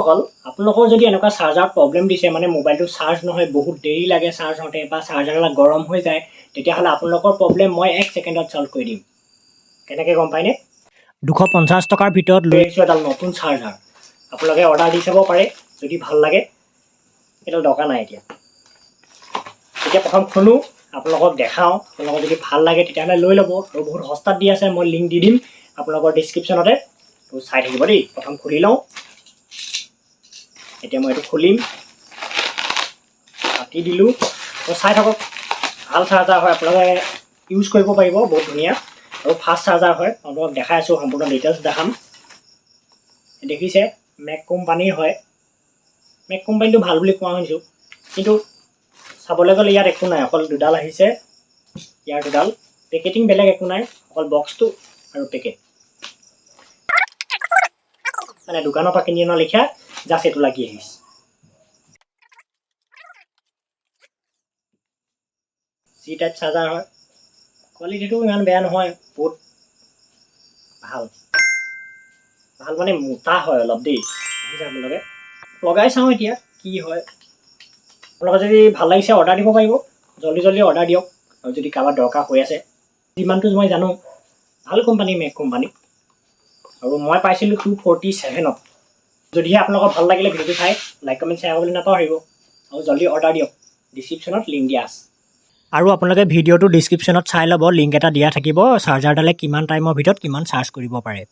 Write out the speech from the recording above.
অকল আপোনালোকৰ যদি এনেকুৱা চাৰ্জাৰ প্ৰব্লেম দিছে মানে মোবাইলটো চাৰ্জ নহয় বহুত দেৰি লাগে চাৰ্জ হওঁতে বা চাৰ্জাৰডাল গৰম হৈ যায় তেতিয়াহ'লে আপোনালোকৰ প্ৰব্লেম মই 1 ছেকেণ্ডত ছল্ভ কৰি দিম। কেনেকৈ গম পায়নে? 250 টকাৰ ভিতৰত লৈ আহিছোঁ এডাল নতুন চাৰ্জাৰ। আপোনালোকে অৰ্ডাৰ দি চাব পাৰে যদি ভাল লাগে। এইটো দৰকাৰ নাই এতিয়া প্ৰথম খোলোঁ আপোনালোকক দেখাওঁ। আপোনালোকৰ যদি ভাল লাগে তেতিয়াহ'লে লৈ ল'ব আৰু বহুত সস্তাত দি আছে। মই লিংক দি দিম আপোনালোকৰ ডিছক্ৰিপশ্যনতে। তো চাই থাকিব দেই। প্ৰথম খুলি লওঁ। এতিয়া মই এইটো খুলিম, কাটি দিলোঁ। তো চাই থাকক, ভাল চাৰ্জাৰ হয়, আপোনালোকে ইউজ কৰিব পাৰিব, বহুত ধুনীয়া আৰু ফাষ্ট চাৰ্জাৰ হয়। আপোনালোকক দেখাই আছোঁ, সম্পূৰ্ণ ডিটেইলছ দেখাম। দেখিছে মেক কোম্পানীৰ হয়। মেক কোম্পানীটো ভাল বুলি কোৱা শুনিছোঁ, কিন্তু চাবলৈ গ'লে ইয়াত একো নাই, অকল দুডাল আহিছে। ইয়াৰ দুডাল পেকেটিং বেলেগ একো নাই, অকল বক্সটো আৰু পেকেট মানে দোকানৰ পৰা কিনি অনা লিখা জাষ্ট এইটো লাগি আহিছে। চি টাইপ চাৰ্জাৰ হয়, কোৱালিটিটো ইমান বেয়া নহয়, বহুত ভাল ভাল মানে মোটা হয় অলপ দেই। দেখিছে আপোনালোকে, লগাই চাওঁ এতিয়া কি হয়। আপোনালোকে যদি ভাল লাগিছে অৰ্ডাৰ দিব পাৰিব, জল্দি জল্দি অৰ্ডাৰ দিয়ক। আৰু যদি কাৰোবাৰ দৰকাৰ হৈ আছে, যিমানটো মই জানো ভাল কোম্পানী মেক কোম্পানী, আৰু মই পাইছিলোঁ 247ত। যদিহে আপোনালোকৰ ভাল লাগিলে ভিডিঅ'টো চাই লাইক কমেণ্ট শ্বেয়াৰ কৰিবলৈ নাপাহৰিব আৰু জল্দি অৰ্ডাৰ দিয়ক। ডিছক্ৰিপশ্যনত লিংক দিয়া আছে। আৰু আপোনালোকে ভিডিঅ'টো ডিছক্ৰিপশ্যনত চাই ল'ব, লিংক এটা দিয়া থাকিব চাৰ্জাৰডালে কিমান টাইমৰ ভিতৰত কিমান চাৰ্জ কৰিব পাৰে।